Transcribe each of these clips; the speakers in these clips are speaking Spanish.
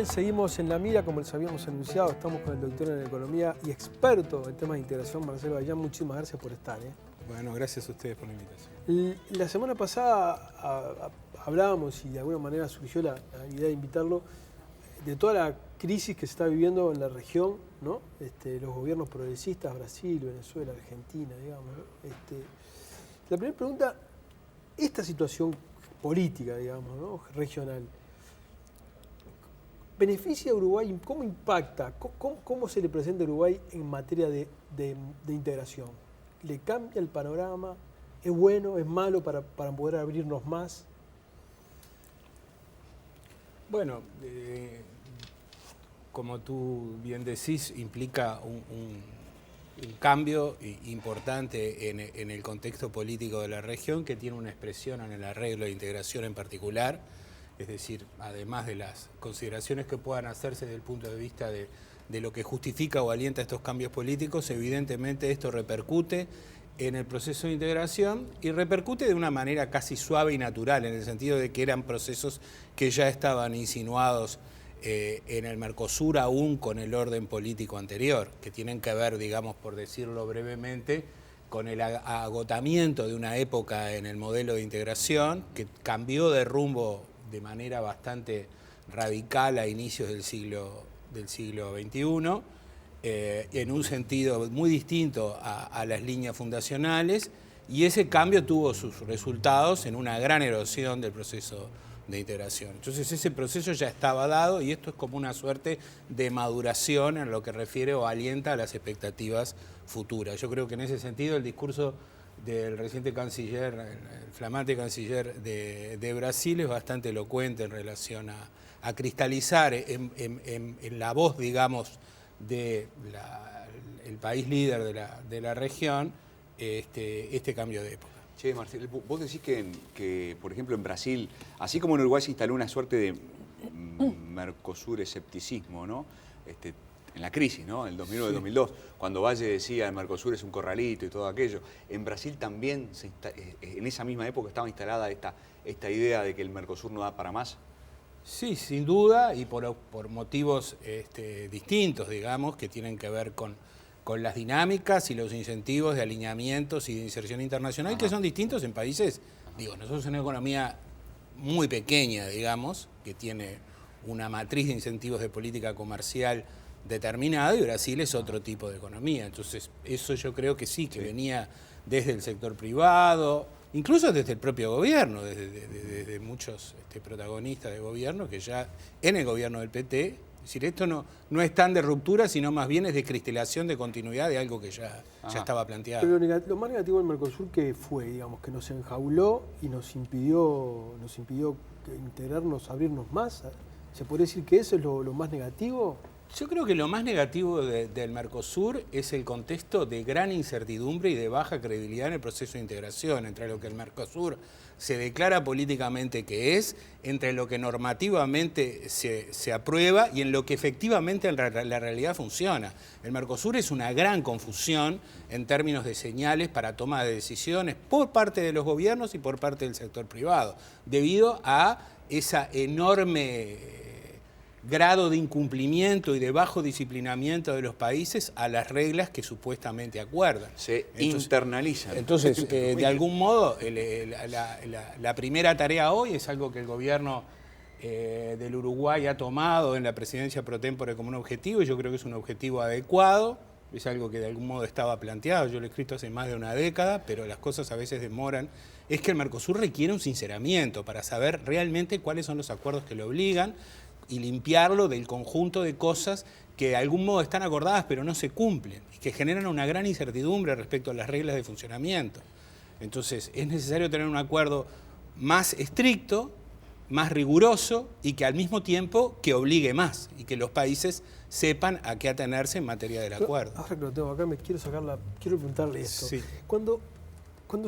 bien, seguimos en La Mira, como les habíamos anunciado. Estamos con el doctor en economía y experto en temas de integración, Marcelo Bayán. Muchísimas gracias por estar. Bueno, gracias a ustedes por la invitación. La semana pasada hablábamos y de alguna manera surgió la idea de invitarlo de toda la crisis que se está viviendo en la región, ¿no? Los gobiernos progresistas, Brasil, Venezuela, Argentina, digamos, ¿no? La primera pregunta, esta situación política, digamos, ¿no? Regional, ¿beneficia a Uruguay? ¿Cómo impacta? ¿Cómo se le presenta a Uruguay en materia de integración? ¿Le cambia el panorama? ¿Es bueno? ¿Es malo para poder abrirnos más? Bueno, como tú bien decís, implica un cambio importante en el contexto político de la región, que tiene una expresión en el arreglo de integración en particular. Es decir, además de las consideraciones que puedan hacerse desde el punto de vista de lo que justifica o alienta estos cambios políticos, evidentemente esto repercute en el proceso de integración y repercute de una manera casi suave y natural, en el sentido de que eran procesos que ya estaban insinuados en el Mercosur, aún con el orden político anterior, que tienen que ver, digamos, por decirlo brevemente, con el agotamiento de una época en el modelo de integración que cambió de rumbo de manera bastante radical a inicios del siglo XXI, en un sentido muy distinto a las líneas fundacionales, y ese cambio tuvo sus resultados en una gran erosión del proceso de integración. Entonces ese proceso ya estaba dado y esto es como una suerte de maduración en lo que refiere o alienta a las expectativas futuras. Yo creo que en ese sentido el discurso del reciente canciller, el flamante canciller de Brasil, es bastante elocuente en relación a cristalizar en la voz, digamos, del país líder de la región este cambio de época. Che, Marcelo, vos decís que, por ejemplo, en Brasil, así como en Uruguay se instaló una suerte de Mercosur escepticismo, ¿no? En la crisis, ¿no? En el 2009-2002, cuando Valle decía el Mercosur es un corralito y todo aquello. En Brasil también, en esa misma época, estaba instalada esta idea de que el Mercosur no da para más. Sí, sin duda, y por motivos distintos, digamos, que tienen que ver con las dinámicas y los incentivos de alineamientos y de inserción internacional, que son distintos en países, nosotros en una economía muy pequeña, digamos, que tiene una matriz de incentivos de política comercial determinada, y Brasil es otro tipo de economía. Entonces, eso yo creo que sí, que venía desde el sector privado, incluso desde el propio gobierno, desde muchos protagonistas de gobierno, que ya en el gobierno del PT, es decir, esto no es tan de ruptura, sino más bien es de cristalización, de continuidad de algo que ya estaba planteado. Pero lo más negativo del Mercosur, que fue, digamos, que nos enjauló y nos impidió integrarnos, abrirnos más. ¿Se podría decir que eso es lo más negativo? Yo creo que lo más negativo del Mercosur es el contexto de gran incertidumbre y de baja credibilidad en el proceso de integración, entre lo que el Mercosur se declara políticamente que es, entre lo que normativamente se aprueba y en lo que efectivamente en la realidad funciona. El Mercosur es una gran confusión en términos de señales para toma de decisiones por parte de los gobiernos y por parte del sector privado, debido a esa enorme grado de incumplimiento y de bajo disciplinamiento de los países a las reglas que supuestamente acuerdan. Internalizan. Entonces, de algún modo, la primera tarea hoy es algo que el gobierno del Uruguay ha tomado en la presidencia pro tempore como un objetivo, y yo creo que es un objetivo adecuado, es algo que de algún modo estaba planteado, yo lo he escrito hace más de una década, pero las cosas a veces demoran. Es que el Mercosur requiere un sinceramiento para saber realmente cuáles son los acuerdos que lo obligan, y limpiarlo del conjunto de cosas que de algún modo están acordadas pero no se cumplen, y que generan una gran incertidumbre respecto a las reglas de funcionamiento. Entonces es necesario tener un acuerdo más estricto, más riguroso, y que al mismo tiempo que obligue más, y que los países sepan a qué atenerse en materia del acuerdo. Ahora que lo tengo acá, quiero preguntarle esto. Sí. Cuando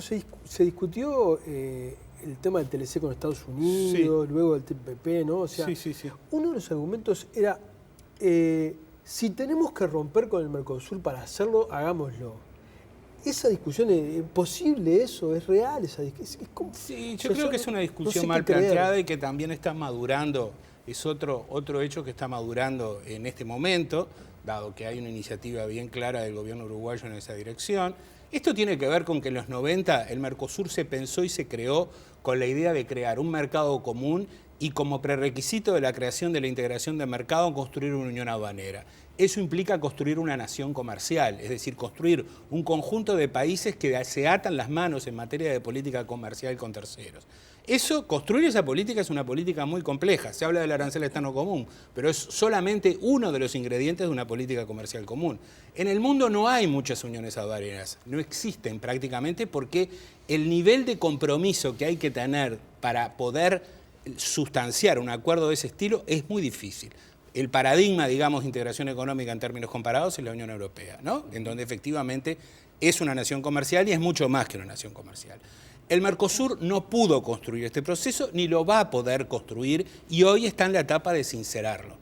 se discutió el tema del TLC con Estados Unidos, luego del TPP, ¿no? O sea, uno de los argumentos era, si tenemos que romper con el Mercosur para hacerlo, hagámoslo. ¿Esa discusión es posible eso? ¿Es real esa discusión? Sí, yo creo que es una discusión mal planteada y que también está madurando es otro hecho que está madurando en este momento, dado que hay una iniciativa bien clara del gobierno uruguayo en esa dirección. Esto tiene que ver con que en los 90 el Mercosur se pensó y se creó con la idea de crear un mercado común y como prerequisito de la creación de la integración de mercado construir una unión aduanera. Eso implica construir una nación comercial, es decir, construir un conjunto de países que se atan las manos en materia de política comercial con terceros. Construir esa política es una política muy compleja. Se habla del arancel externo común, pero es solamente uno de los ingredientes de una política comercial común. En el mundo no hay muchas uniones aduaneras, no existen prácticamente porque el nivel de compromiso que hay que tener para poder sustanciar un acuerdo de ese estilo es muy difícil. El paradigma, digamos, de integración económica en términos comparados es la Unión Europea, ¿no? En donde efectivamente es una nación comercial y es mucho más que una nación comercial. El Mercosur no pudo construir este proceso ni lo va a poder construir y hoy está en la etapa de sincerarlo.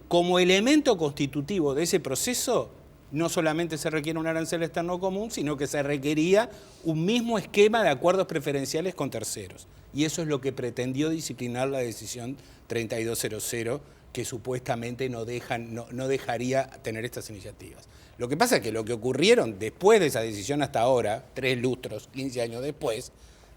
Como elemento constitutivo de ese proceso, no solamente se requiere un arancel externo común, sino que se requería un mismo esquema de acuerdos preferenciales con terceros. Y eso es lo que pretendió disciplinar la decisión 3200, que supuestamente no dejaría tener estas iniciativas. Lo que pasa es que lo que ocurrieron después de esa decisión hasta ahora, 3 lustros, 15 años después,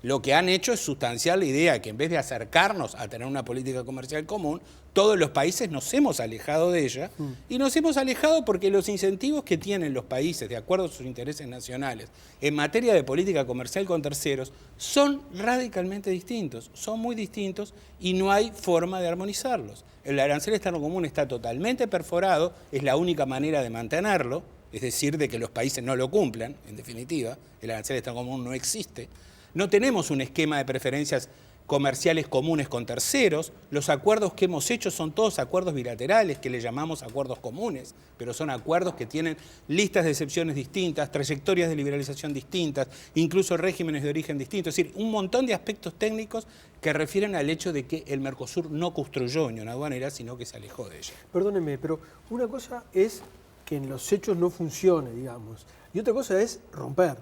lo que han hecho es sustanciar la idea que en vez de acercarnos a tener una política comercial común, todos los países nos hemos alejado de ella y nos hemos alejado porque los incentivos que tienen los países de acuerdo a sus intereses nacionales en materia de política comercial con terceros son radicalmente distintos, son muy distintos y no hay forma de armonizarlos. El arancel externo común está totalmente perforado, es la única manera de mantenerlo, es decir, de que los países no lo cumplan, en definitiva, el arancel externo común no existe. No tenemos un esquema de preferencias comerciales comunes con terceros. Los acuerdos que hemos hecho son todos acuerdos bilaterales, que le llamamos acuerdos comunes, pero son acuerdos que tienen listas de excepciones distintas, trayectorias de liberalización distintas, incluso regímenes de origen distintos. Es decir, un montón de aspectos técnicos que refieren al hecho de que el Mercosur no construyó unión aduanera, sino que se alejó de ella. Perdóneme, pero una cosa es que en los hechos no funcione, digamos, y otra cosa es romper.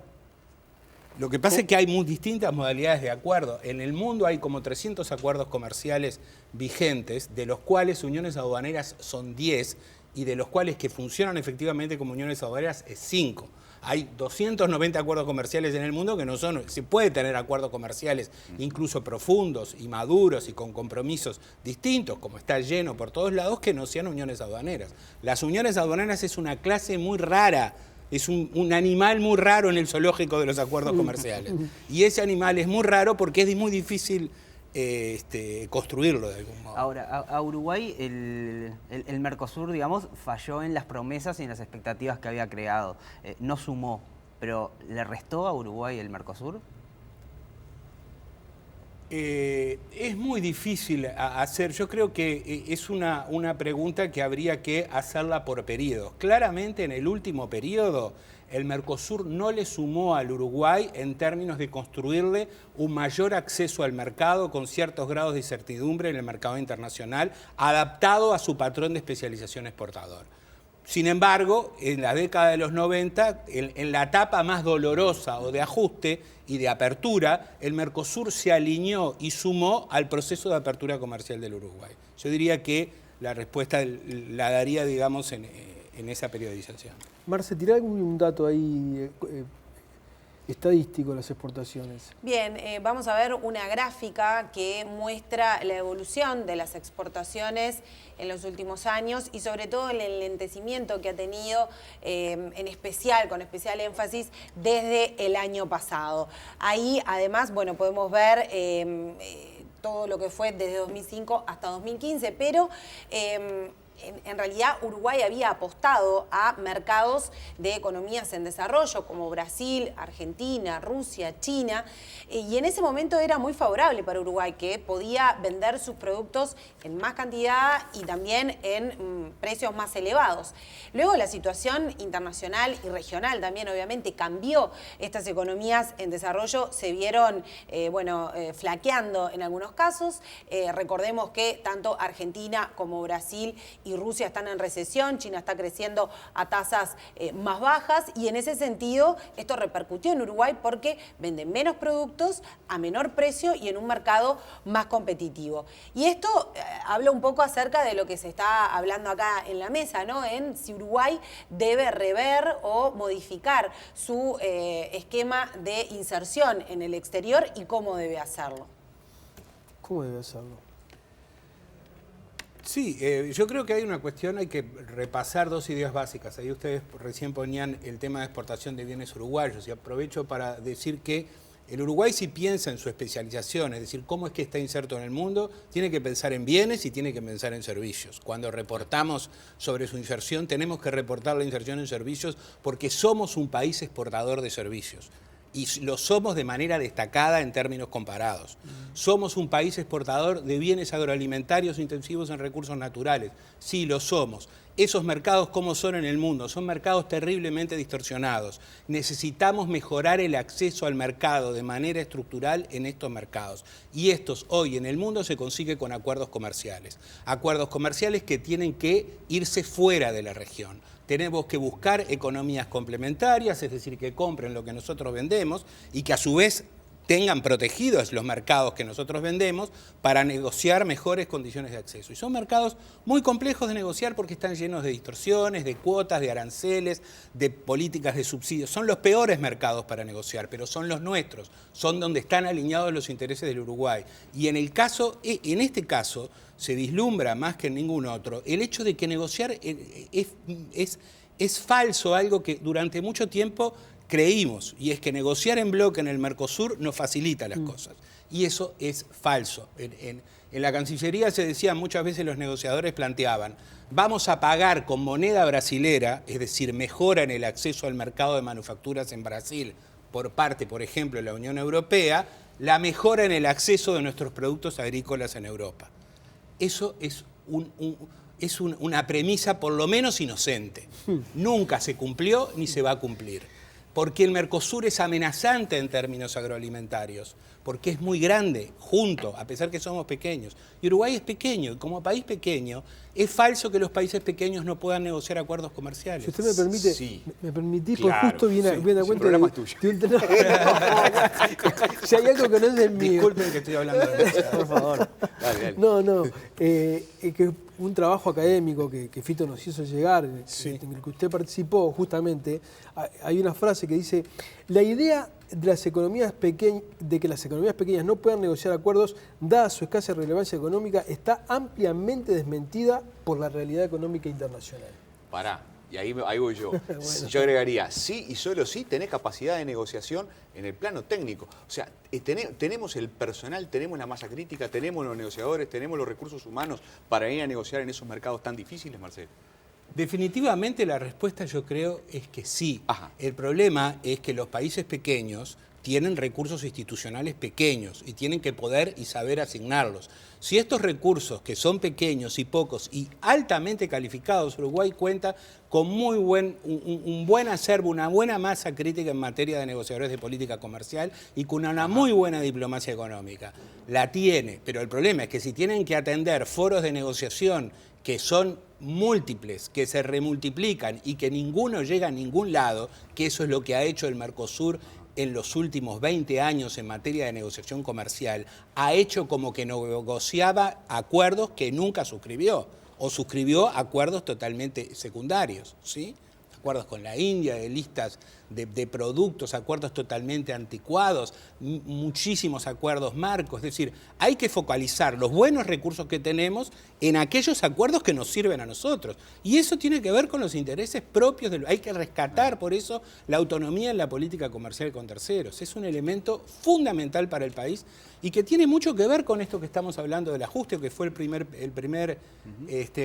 Lo que pasa es que hay muy distintas modalidades de acuerdo. En el mundo hay como 300 acuerdos comerciales vigentes, de los cuales uniones aduaneras son 10 y de los cuales que funcionan efectivamente como uniones aduaneras es 5. Hay 290 acuerdos comerciales en el mundo que no son... Se puede tener acuerdos comerciales incluso profundos y maduros y con compromisos distintos, como está lleno por todos lados, que no sean uniones aduaneras. Las uniones aduaneras es una clase muy rara. Es un animal muy raro en el zoológico de los acuerdos comerciales. Y ese animal es muy raro porque es muy difícil construirlo de algún modo. Ahora, a Uruguay el Mercosur, digamos, falló en las promesas y en las expectativas que había creado. No sumó, pero ¿le restó a Uruguay el Mercosur? Es muy difícil hacer, yo creo que es una pregunta que habría que hacerla por periodos. Claramente en el último periodo el Mercosur no le sumó al Uruguay en términos de construirle un mayor acceso al mercado con ciertos grados de incertidumbre en el mercado internacional, adaptado a su patrón de especialización exportador. Sin embargo, en la década de los 90, en la etapa más dolorosa o de ajuste y de apertura, el Mercosur se alineó y sumó al proceso de apertura comercial del Uruguay. Yo diría que la respuesta la daría, digamos, en esa periodización. Marce, tirá un dato ahí estadístico de las exportaciones. Bien, vamos a ver una gráfica que muestra la evolución de las exportaciones en los últimos años y sobre todo el enlentecimiento que ha tenido con especial énfasis desde el año pasado. Ahí además, bueno, podemos ver todo lo que fue desde 2005 hasta 2015, pero en realidad Uruguay había apostado a mercados de economías en desarrollo como Brasil, Argentina, Rusia, China, y en ese momento era muy favorable para Uruguay, que podía vender sus productos en más cantidad y también en precios más elevados. Luego la situación internacional y regional también obviamente cambió. Estas economías en desarrollo se vieron flaqueando en algunos casos. Recordemos que tanto Argentina como Brasil y Rusia están en recesión, China está creciendo a tasas más bajas y en ese sentido esto repercutió en Uruguay porque venden menos productos a menor precio y en un mercado más competitivo. Y esto habla un poco acerca de lo que se está hablando acá en la mesa, ¿no? En si Uruguay debe rever o modificar su esquema de inserción en el exterior y cómo debe hacerlo. ¿Cómo debe hacerlo? Sí, yo creo que hay una cuestión, hay que repasar dos ideas básicas. Ahí ustedes recién ponían el tema de exportación de bienes uruguayos y aprovecho para decir que el Uruguay, si piensa en su especialización, es decir, cómo es que está inserto en el mundo, tiene que pensar en bienes y tiene que pensar en servicios. Cuando reportamos sobre su inserción, tenemos que reportar la inserción en servicios porque somos un país exportador de servicios. Y lo somos de manera destacada en términos comparados. Somos un país exportador de bienes agroalimentarios intensivos en recursos naturales. Sí, lo somos. Esos mercados, ¿cómo son en el mundo? Son mercados terriblemente distorsionados. Necesitamos mejorar el acceso al mercado de manera estructural en estos mercados. Y estos hoy en el mundo se consigue con acuerdos comerciales. Acuerdos comerciales que tienen que irse fuera de la región. Tenemos que buscar economías complementarias, es decir, que compren lo que nosotros vendemos y que a su vez tengan protegidos los mercados que nosotros vendemos para negociar mejores condiciones de acceso. Y son mercados muy complejos de negociar porque están llenos de distorsiones, de cuotas, de aranceles, de políticas de subsidios. Son los peores mercados para negociar, pero son los nuestros, son donde están alineados los intereses del Uruguay. Y en este caso se vislumbra más que en ningún otro el hecho de que negociar es falso, algo que durante mucho tiempo creímos, y es que negociar en bloque en el Mercosur nos facilita las cosas. Y eso es falso. En la Cancillería se decía, muchas veces los negociadores planteaban, vamos a pagar con moneda brasilera, es decir, mejora en el acceso al mercado de manufacturas en Brasil por parte, por ejemplo, de la Unión Europea, la mejora en el acceso de nuestros productos agrícolas en Europa. Eso es una premisa por lo menos inocente. Nunca se cumplió ni se va a cumplir. Porque el Mercosur es amenazante en términos agroalimentarios, porque es muy grande, junto, a pesar que somos pequeños. Y Uruguay es pequeño, y como país pequeño, es falso que los países pequeños no puedan negociar acuerdos comerciales. Si usted me permite, Sí. me permitís, Claro, porque justo viene a sí. cuenta El programa es tuyo. Si hay algo que no es del mío. Disculpen que estoy hablando de eso. Por favor. Dale. No, que un trabajo académico que Fito nos hizo llegar, en el que usted participó justamente, hay una frase que dice, la idea de que las economías pequeñas no puedan negociar acuerdos, dada su escasa relevancia económica, está ampliamente desmentida por la realidad económica internacional. Pará, y ahí voy yo. Bueno. Yo agregaría, sí y solo sí tenés capacidad de negociación en el plano técnico. O sea, tenemos el personal, tenemos la masa crítica, tenemos los negociadores, tenemos los recursos humanos para ir a negociar en esos mercados tan difíciles, Marcelo. Definitivamente la respuesta yo creo es que sí. Ajá. El problema es que los países pequeños tienen recursos institucionales pequeños y tienen que poder y saber asignarlos. Si estos recursos, que son pequeños y pocos y altamente calificados, Uruguay cuenta con un buen acervo, una buena masa crítica en materia de negociadores de política comercial y con una muy buena diplomacia económica. La tiene, pero el problema es que si tienen que atender foros de negociación que son múltiples, que se remultiplican y que ninguno llega a ningún lado, que eso es lo que ha hecho el Mercosur en los últimos 20 años en materia de negociación comercial, ha hecho como que negociaba acuerdos que nunca suscribió, o suscribió acuerdos totalmente secundarios, ¿sí? Acuerdos con la India, de listas de productos, acuerdos totalmente anticuados, muchísimos acuerdos marcos. Es decir, hay que focalizar los buenos recursos que tenemos en aquellos acuerdos que nos sirven a nosotros. Y eso tiene que ver con los intereses propios. Hay que rescatar, por eso, la autonomía en la política comercial con terceros. Es un elemento fundamental para el país y que tiene mucho que ver con esto que estamos hablando del ajuste, que fue el primer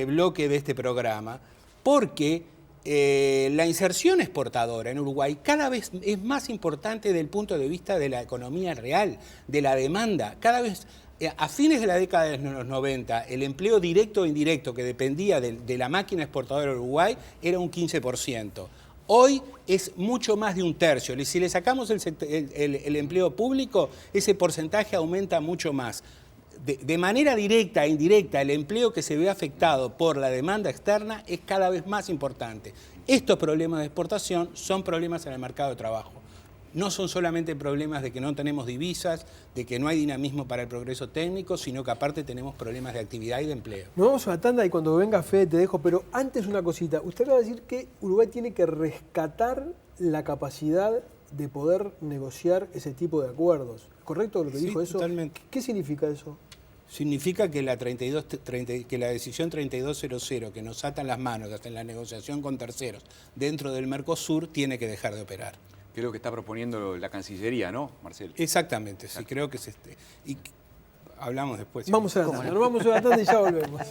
bloque de este programa, porque la inserción exportadora en Uruguay cada vez es más importante desde el punto de vista de la economía real, de la demanda. Cada vez, a fines de la década de los 90, el empleo directo e indirecto que dependía de la máquina exportadora de Uruguay era un 15%. Hoy es mucho más de un tercio. Y si le sacamos el empleo público, ese porcentaje aumenta mucho más. de manera directa e indirecta, el empleo que se ve afectado por la demanda externa es cada vez más importante. Estos problemas de exportación son problemas en el mercado de trabajo. No son solamente problemas de que no tenemos divisas, de que no hay dinamismo para el progreso técnico, sino que aparte tenemos problemas de actividad y de empleo. Nos vamos a la tanda y cuando venga Fede te dejo, pero antes una cosita. Usted va a decir que Uruguay tiene que rescatar la capacidad de poder negociar ese tipo de acuerdos. ¿Correcto lo que dijo eso? Totalmente. ¿Qué significa eso? Significa que la decisión 3200 que nos atan las manos hasta en la negociación con terceros dentro del Mercosur tiene que dejar de operar. Que es lo que está proponiendo la Cancillería, ¿no, Marcelo? Exactamente, sí, creo que es y hablamos después. Vamos a la tanda, nos vamos a la tanda y ya volvemos.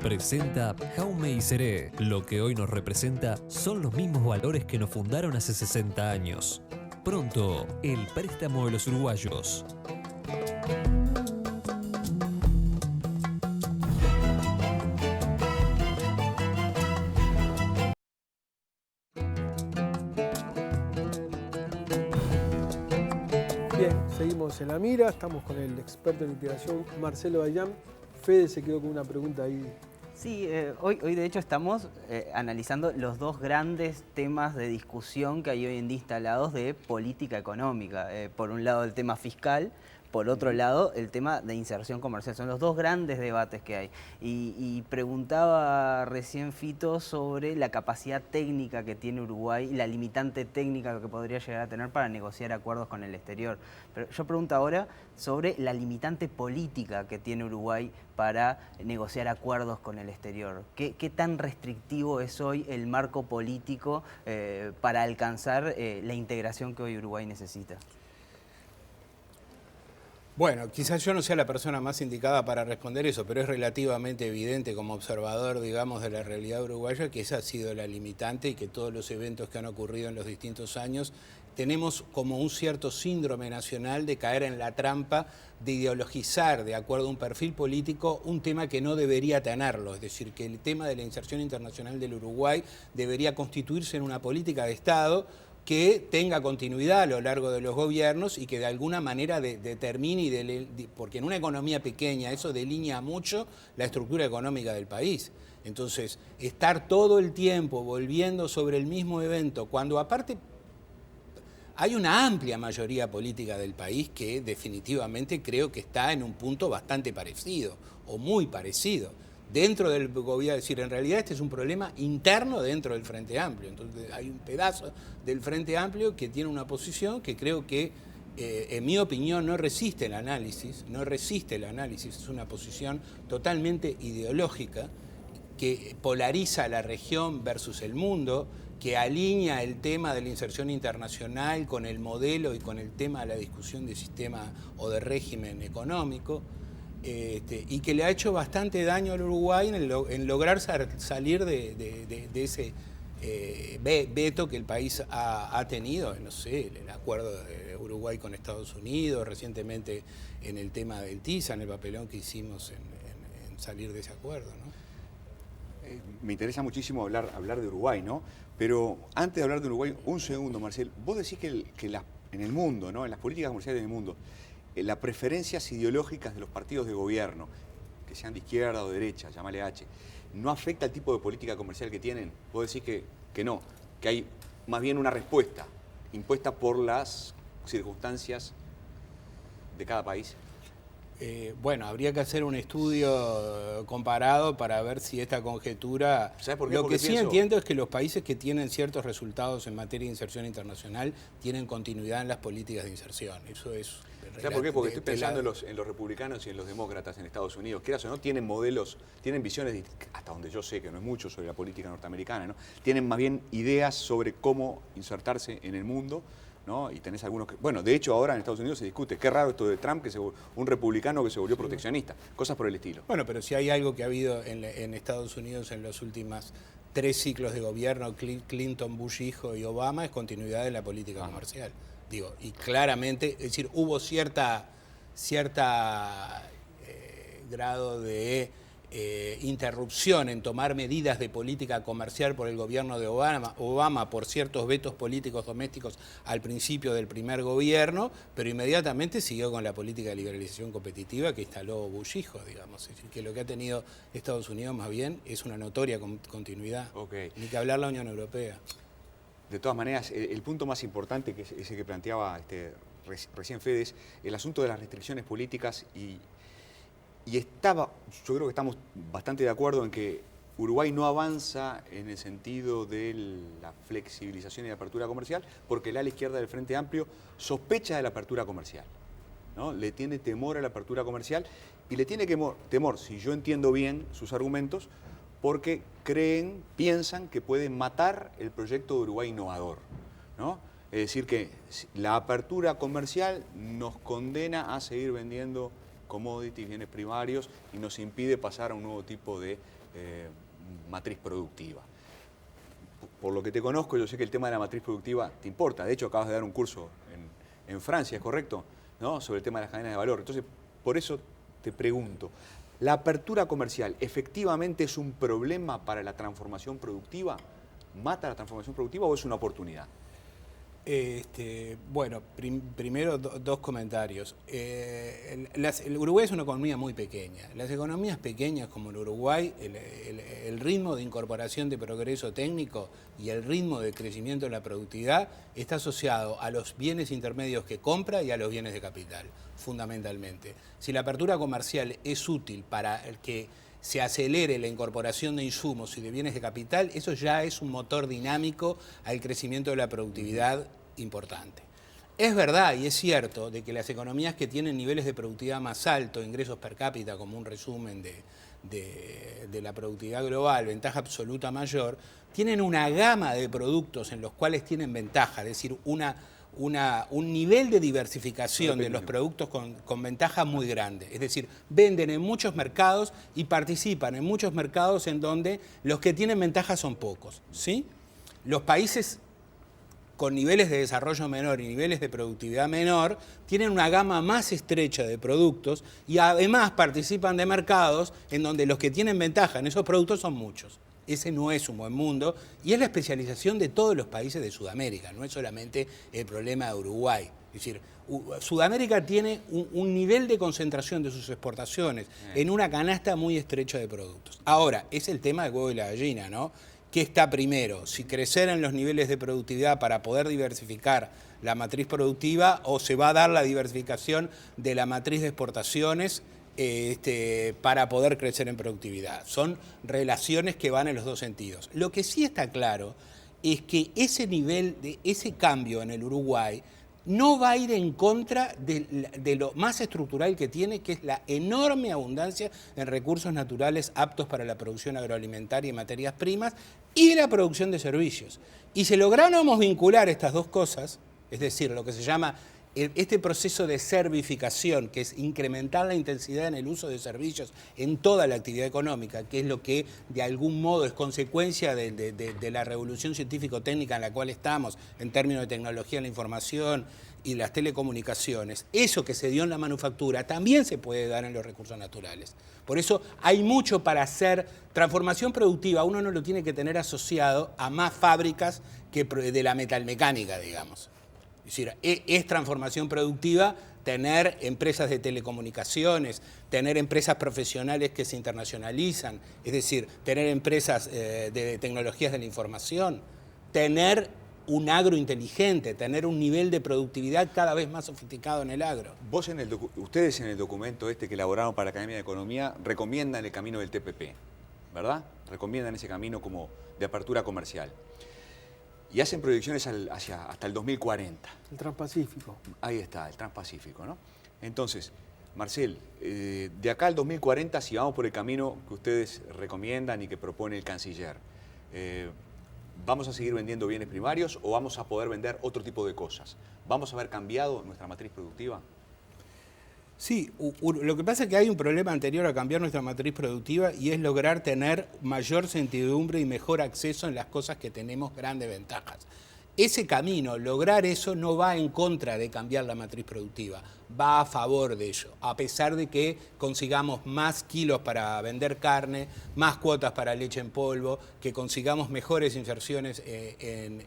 Presenta Jaume y Seré. Lo que hoy nos representa son los mismos valores que nos fundaron hace 60 años. Pronto, el préstamo de los uruguayos. Bien, seguimos en la mira, estamos con el experto en integración Marcelo Dayan. Fede se quedó con una pregunta ahí. Sí, hoy de hecho estamos analizando los dos grandes temas de discusión que hay hoy en día instalados de política económica. Por un lado el tema fiscal, por otro lado el tema de inserción comercial. Son los dos grandes debates que hay. Y preguntaba recién Fito sobre la capacidad técnica que tiene Uruguay, la limitante técnica que podría llegar a tener para negociar acuerdos con el exterior. Pero yo pregunto ahora sobre la limitante política que tiene Uruguay para negociar acuerdos con el exterior. ¿Qué tan restrictivo es hoy el marco político para alcanzar la integración que hoy Uruguay necesita? Bueno, quizás yo no sea la persona más indicada para responder eso, pero es relativamente evidente como observador, digamos, de la realidad uruguaya que esa ha sido la limitante y que todos los eventos que han ocurrido en los distintos años tenemos como un cierto síndrome nacional de caer en la trampa de ideologizar, de acuerdo a un perfil político, un tema que no debería tenerlo. Es decir, que el tema de la inserción internacional del Uruguay debería constituirse en una política de Estado que tenga continuidad a lo largo de los gobiernos y que de alguna manera determine, porque en una economía pequeña eso delinea mucho la estructura económica del país. Entonces, estar todo el tiempo volviendo sobre el mismo evento, cuando aparte hay una amplia mayoría política del país que definitivamente creo que está en un punto bastante parecido o muy parecido. Dentro del gobierno, es decir, en realidad este es un problema interno dentro del Frente Amplio. Entonces hay un pedazo del Frente Amplio que tiene una posición que creo que, en mi opinión, no resiste el análisis, es una posición totalmente ideológica que polariza la región versus el mundo, que alinea el tema de la inserción internacional con el modelo y con el tema de la discusión de sistema o de régimen económico. Y que le ha hecho bastante daño al Uruguay en lograr salir de ese veto que el país ha tenido, no sé, el acuerdo de Uruguay con Estados Unidos, recientemente en el tema del TISA, en el papelón que hicimos en salir de ese acuerdo, ¿no? Me interesa muchísimo hablar de Uruguay, ¿no? Pero antes de hablar de Uruguay, un segundo, Marcel, vos decís que en el mundo, ¿no? En las políticas comerciales del mundo, las preferencias ideológicas de los partidos de gobierno, que sean de izquierda o de derecha, llamale H, ¿no afecta el tipo de política comercial que tienen? Vos decís que no, que hay más bien una respuesta impuesta por las circunstancias de cada país. Bueno, habría que hacer un estudio comparado para ver si esta conjetura... ¿Sabes por qué? Lo Porque que sí pienso... entiendo es que los países que tienen ciertos resultados en materia de inserción internacional tienen continuidad en las políticas de inserción. Eso es... ¿Sabes por qué? Porque estoy pensando en los republicanos y en los demócratas en Estados Unidos. Quieras o no, tienen modelos, tienen visiones, hasta donde yo sé que no es mucho sobre la política norteamericana, ¿no? Tienen más bien ideas sobre cómo insertarse en el mundo, ¿no? Y tenés algunos que... Bueno, de hecho ahora en Estados Unidos se discute, qué raro esto de Trump, un republicano que se volvió proteccionista, cosas por el estilo. Bueno, pero si hay algo que ha habido en Estados Unidos en los últimos 3 ciclos de gobierno, Clinton, Bush hijo y Obama, es continuidad de la política comercial. Digo, y claramente, es decir, hubo cierta grado de interrupción en tomar medidas de política comercial por el gobierno de Obama por ciertos vetos políticos domésticos al principio del primer gobierno, pero inmediatamente siguió con la política de liberalización competitiva que instaló Bush hijo, digamos. Es decir, que lo que ha tenido Estados Unidos más bien es una notoria continuidad. Okay. Ni que hablar la Unión Europea. De todas maneras, el punto más importante, que es ese que planteaba recién Fede, es el asunto de las restricciones políticas y yo creo que estamos bastante de acuerdo en que Uruguay no avanza en el sentido de la flexibilización y la apertura comercial porque el ala izquierda del Frente Amplio sospecha de la apertura comercial, ¿no? Le tiene temor a la apertura comercial y le tiene temor, si yo entiendo bien sus argumentos, porque piensan que pueden matar el proyecto de Uruguay innovador, ¿no? Es decir, que la apertura comercial nos condena a seguir vendiendo commodities, bienes primarios, y nos impide pasar a un nuevo tipo de matriz productiva. Por lo que te conozco, yo sé que el tema de la matriz productiva te importa. De hecho, acabas de dar un curso en Francia, ¿es correcto?, ¿no?, sobre el tema de las cadenas de valor. Entonces, por eso te pregunto, ¿la apertura comercial efectivamente es un problema para la transformación productiva? ¿Mata la transformación productiva o es una oportunidad? Bueno, primero dos comentarios. El Uruguay es una economía muy pequeña. Las economías pequeñas como el Uruguay, el ritmo de incorporación de progreso técnico y el ritmo de crecimiento de la productividad está asociado a los bienes intermedios que compra y a los bienes de capital, fundamentalmente. Si la apertura comercial es útil para que se acelere la incorporación de insumos y de bienes de capital, eso ya es un motor dinámico al crecimiento de la productividad importante. Es verdad y es cierto de que las economías que tienen niveles de productividad más altos, ingresos per cápita como un resumen de la productividad global, ventaja absoluta mayor, tienen una gama de productos en los cuales tienen ventaja, es decir, un nivel de diversificación de los productos con ventaja muy grande. Es decir, venden en muchos mercados y participan en muchos mercados en donde los que tienen ventaja son pocos, ¿sí? Los países con niveles de desarrollo menor y niveles de productividad menor tienen una gama más estrecha de productos y además participan de mercados en donde los que tienen ventaja en esos productos son muchos. Ese no es un buen mundo y es la especialización de todos los países de Sudamérica, no es solamente el problema de Uruguay. Es decir, Sudamérica tiene un nivel de concentración de sus exportaciones en una canasta muy estrecha de productos. Ahora, es el tema del huevo y la gallina, ¿no? ¿Qué está primero? Si crecer en los niveles de productividad para poder diversificar la matriz productiva o se va a dar la diversificación de la matriz de exportaciones para poder crecer en productividad. Son relaciones que van en los dos sentidos. Lo que sí está claro es que ese cambio en el Uruguay no va a ir en contra de lo más estructural que tiene, que es la enorme abundancia en recursos naturales aptos para la producción agroalimentaria y materias primas y la producción de servicios. Y si lográramos vincular estas dos cosas, es decir, lo que se llama este proceso de servificación, que es incrementar la intensidad en el uso de servicios en toda la actividad económica, que es lo que de algún modo es consecuencia de la revolución científico-técnica en la cual estamos en términos de tecnología de la información y las telecomunicaciones, eso que se dio en la manufactura también se puede dar en los recursos naturales. Por eso hay mucho para hacer. Transformación productiva uno no lo tiene que tener asociado a más fábricas que de la metalmecánica, digamos. Es decir, es transformación productiva tener empresas de telecomunicaciones, tener empresas profesionales que se internacionalizan, es decir, tener empresas de tecnologías de la información, tener un agro inteligente, tener un nivel de productividad cada vez más sofisticado en el agro. Ustedes en el documento que elaboraron para la Academia de Economía recomiendan el camino del TPP, ¿verdad? Recomiendan ese camino como de apertura comercial. Y hacen proyecciones hasta el 2040. El Transpacífico. Ahí está, el Transpacífico, ¿no? Entonces, Marcel, de acá al 2040, si vamos por el camino que ustedes recomiendan y que propone el canciller, ¿vamos a seguir vendiendo bienes primarios o vamos a poder vender otro tipo de cosas? ¿Vamos a haber cambiado nuestra matriz productiva? Sí, lo que pasa es que hay un problema anterior a cambiar nuestra matriz productiva y es lograr tener mayor certidumbre y mejor acceso en las cosas que tenemos grandes ventajas. Ese camino, lograr eso, no va en contra de cambiar la matriz productiva, va a favor de ello, a pesar de que consigamos más kilos para vender carne, más cuotas para leche en polvo, que consigamos mejores inserciones en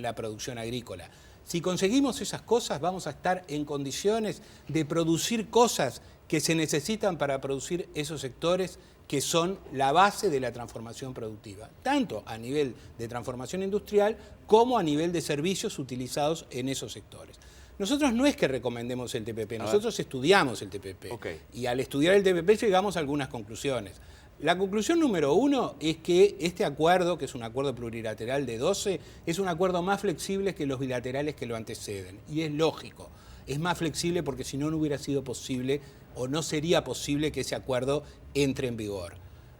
la producción agrícola. Si conseguimos esas cosas, vamos a estar en condiciones de producir cosas que se necesitan para producir esos sectores que son la base de la transformación productiva, tanto a nivel de transformación industrial como a nivel de servicios utilizados en esos sectores. Nosotros no es que recomendemos el TPP, nosotros estudiamos el TPP. Okay. Y al estudiar el TPP llegamos a algunas conclusiones. La conclusión número 1 es que este acuerdo, que es un acuerdo plurilateral de 12, es un acuerdo más flexible que los bilaterales que lo anteceden. Y es lógico, es más flexible porque si no, no hubiera sido posible o no sería posible que ese acuerdo entre en vigor.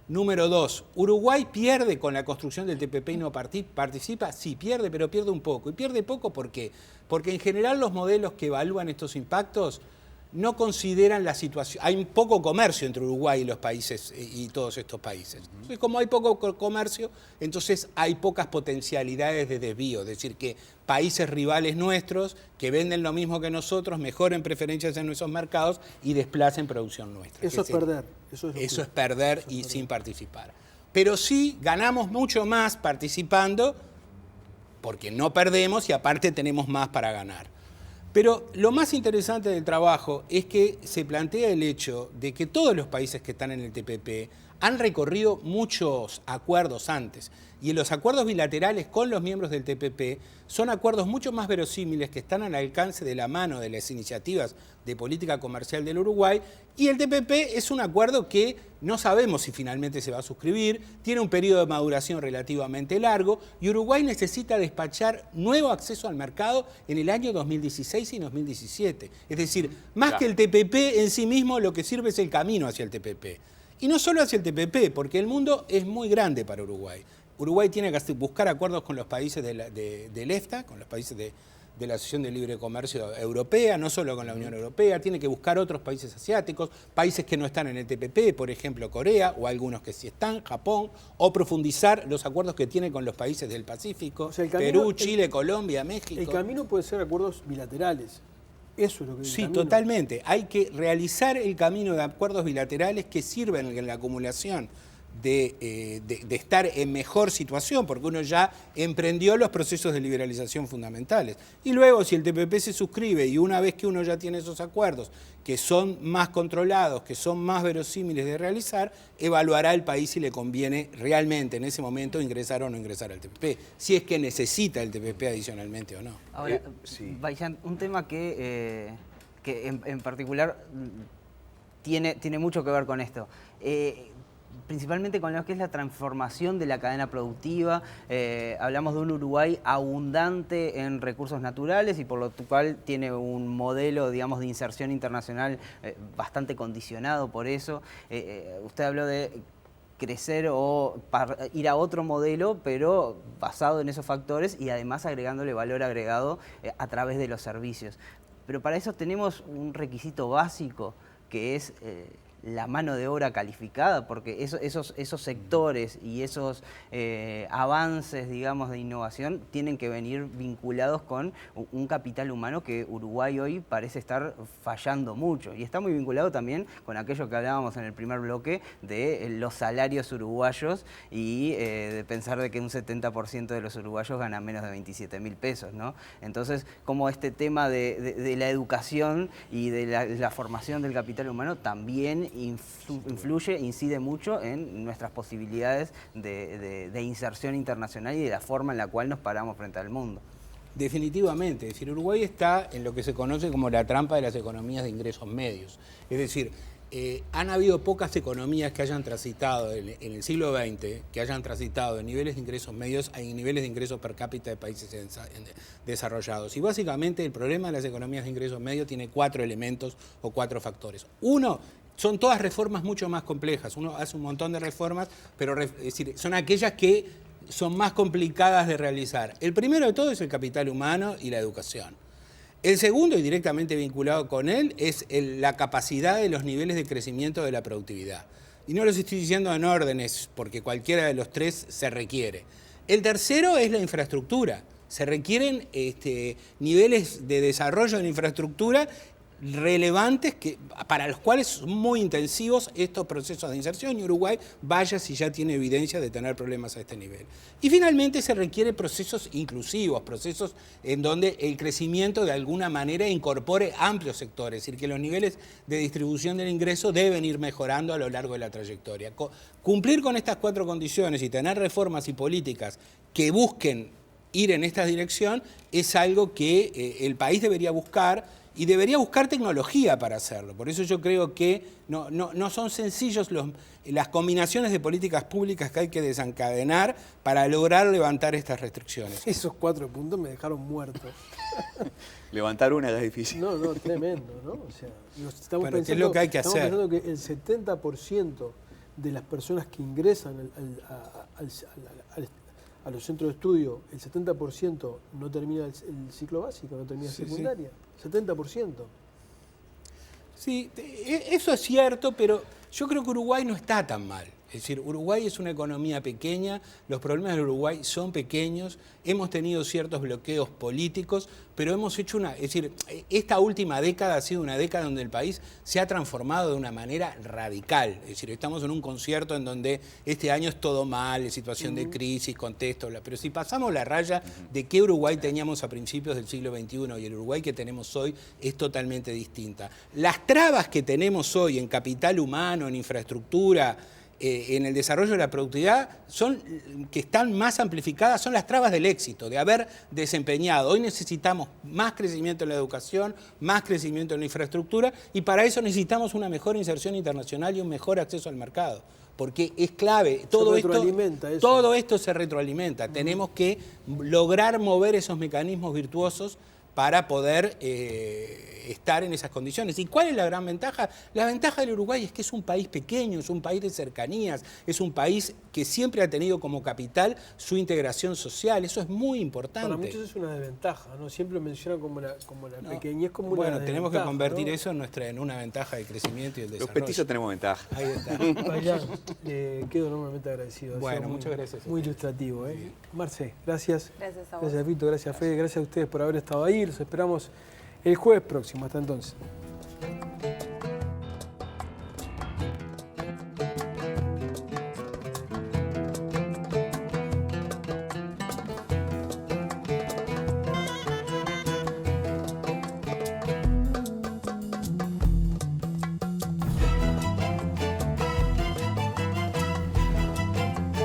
Número 2, ¿Uruguay pierde con la construcción del TPP y no participa? Sí, pierde, pero pierde un poco. ¿Y pierde poco por qué? Porque en general los modelos que evalúan estos impactos no consideran la situación. Hay poco comercio entre Uruguay y los países y todos estos países. Entonces, como hay poco comercio, entonces hay pocas potencialidades de desvío. Es decir, que países rivales nuestros que venden lo mismo que nosotros, mejoren preferencias en nuestros mercados y desplacen producción nuestra. Eso es perder. Eso es perder y sin participar. Pero sí ganamos mucho más participando porque no perdemos y aparte tenemos más para ganar. Pero lo más interesante del trabajo es que se plantea el hecho de que todos los países que están en el TPP han recorrido muchos acuerdos antes. Y los acuerdos bilaterales con los miembros del TPP son acuerdos mucho más verosímiles que están al alcance de la mano de las iniciativas de política comercial del Uruguay. Y el TPP es un acuerdo que no sabemos si finalmente se va a suscribir, tiene un periodo de maduración relativamente largo y Uruguay necesita despachar nuevo acceso al mercado en el año 2016 y 2017. Es decir, más que el TPP en sí mismo, lo que sirve es el camino hacia el TPP. Y no solo hacia el TPP, porque el mundo es muy grande para Uruguay. Uruguay tiene que buscar acuerdos con los países del EFTA, con los países de la Asociación de Libre Comercio Europea, no solo con la Unión Europea, tiene que buscar otros países asiáticos, países que no están en el TPP, por ejemplo Corea, o algunos que sí están, Japón, o profundizar los acuerdos que tiene con los países del Pacífico, O sea, el Perú, camino, Chile, Colombia, México. El camino puede ser acuerdos bilaterales. Eso es lo que Sí, totalmente. Hay que realizar el camino de acuerdos bilaterales que sirven en la acumulación de estar en mejor situación, porque uno ya emprendió los procesos de liberalización fundamentales. Y luego, si el TPP se suscribe y una vez que uno ya tiene esos acuerdos, que son más controlados, que son más verosímiles de realizar, evaluará el país si le conviene realmente en ese momento ingresar o no ingresar al TPP, si es que necesita el TPP adicionalmente o no. Ahora, Bahijan, un tema que en particular tiene mucho que ver con esto. Principalmente con lo que es la transformación de la cadena productiva. Hablamos de un Uruguay abundante en recursos naturales y por lo cual tiene un modelo, digamos, de inserción internacional bastante condicionado por eso. Usted habló de crecer o ir a otro modelo, pero basado en esos factores y además agregándole valor agregado a través de los servicios. Pero para eso tenemos un requisito básico que es la mano de obra calificada, porque esos sectores y esos avances, digamos, de innovación tienen que venir vinculados con un capital humano que Uruguay hoy parece estar fallando mucho. Y está muy vinculado también con aquello que hablábamos en el primer bloque de los salarios uruguayos y de pensar de que un 70% de los uruguayos gana menos de 27.000 pesos, ¿no? Entonces, como este tema de la educación y de la formación del capital humano también influye, incide mucho en nuestras posibilidades de inserción internacional y de la forma en la cual nos paramos frente al mundo. Definitivamente, es decir, Uruguay está en lo que se conoce como la trampa de las economías de ingresos medios. Es decir, han habido pocas economías que hayan transitado en el siglo XX, que hayan transitado de niveles de ingresos medios a niveles de ingresos per cápita de países desarrollados. Y básicamente el problema de las economías de ingresos medios tiene 4 elementos o 4 factores. Uno, son todas reformas mucho más complejas. Uno hace un montón de reformas, pero es decir, son aquellas que son más complicadas de realizar. El primero de todo es el capital humano y la educación. El segundo, y directamente vinculado con él, es la capacidad de los niveles de crecimiento de la productividad. Y no los estoy diciendo en órdenes, porque cualquiera de los 3 se requiere. El tercero es la infraestructura. Se requieren niveles de desarrollo en infraestructura relevantes para los cuales son muy intensivos estos procesos de inserción, y Uruguay, vaya si ya tiene evidencia de tener problemas a este nivel. Y finalmente se requieren procesos inclusivos, procesos en donde el crecimiento de alguna manera incorpore amplios sectores, es decir, que los niveles de distribución del ingreso deben ir mejorando a lo largo de la trayectoria. Cumplir con estas 4 condiciones y tener reformas y políticas que busquen ir en esta dirección es algo que el país debería buscar, y debería buscar tecnología para hacerlo. Por eso yo creo que no son sencillos las combinaciones de políticas públicas que hay que desencadenar para lograr levantar estas restricciones. Esos 4 puntos me dejaron muerto. Levantar una ya es difícil. No, tremendo, ¿no? O sea, estamos Bueno, pensando, ¿qué es lo que hay que hacer? Estamos pensando que el 70% de las personas que ingresan a los centros de estudio, el 70% no termina el ciclo básico, no termina secundaria. 70%. Sí, eso es cierto, pero yo creo que Uruguay no está tan mal. Es decir, Uruguay es una economía pequeña, los problemas del Uruguay son pequeños, hemos tenido ciertos bloqueos políticos, pero hemos hecho es decir, esta última década ha sido una década donde el país se ha transformado de una manera radical. Es decir, estamos en un concierto en donde este año es todo mal, es situación de crisis, contexto, pero si pasamos la raya de qué Uruguay teníamos a principios del siglo XXI y el Uruguay que tenemos hoy es totalmente distinta. Las trabas que tenemos hoy en capital humano, en infraestructura, en el desarrollo de la productividad, que están más amplificadas, son las trabas del éxito, de haber desempeñado. Hoy necesitamos más crecimiento en la educación, más crecimiento en la infraestructura, y para eso necesitamos una mejor inserción internacional y un mejor acceso al mercado. Porque es clave, todo esto se retroalimenta. Tenemos que lograr mover esos mecanismos virtuosos para poder estar en esas condiciones. ¿Y cuál es la gran ventaja? La ventaja del Uruguay es que es un país pequeño, es un país de cercanías, es un país que siempre ha tenido como capital su integración social. Eso es muy importante. Para muchos es una desventaja, ¿no? Siempre lo mencionan como la pequeñez, como una Bueno, tenemos que convertir, ¿no?, eso en una ventaja de crecimiento y el desarrollo. Los petizos tenemos ventaja. Ahí está. Bailán, quedo enormemente agradecido. Bueno, muchas gracias. Muy ilustrativo. Marce, gracias. Gracias a vos. Gracias, Vito, gracias, Fede, gracias a ustedes por haber estado ahí. Los esperamos el jueves próximo. Hasta entonces.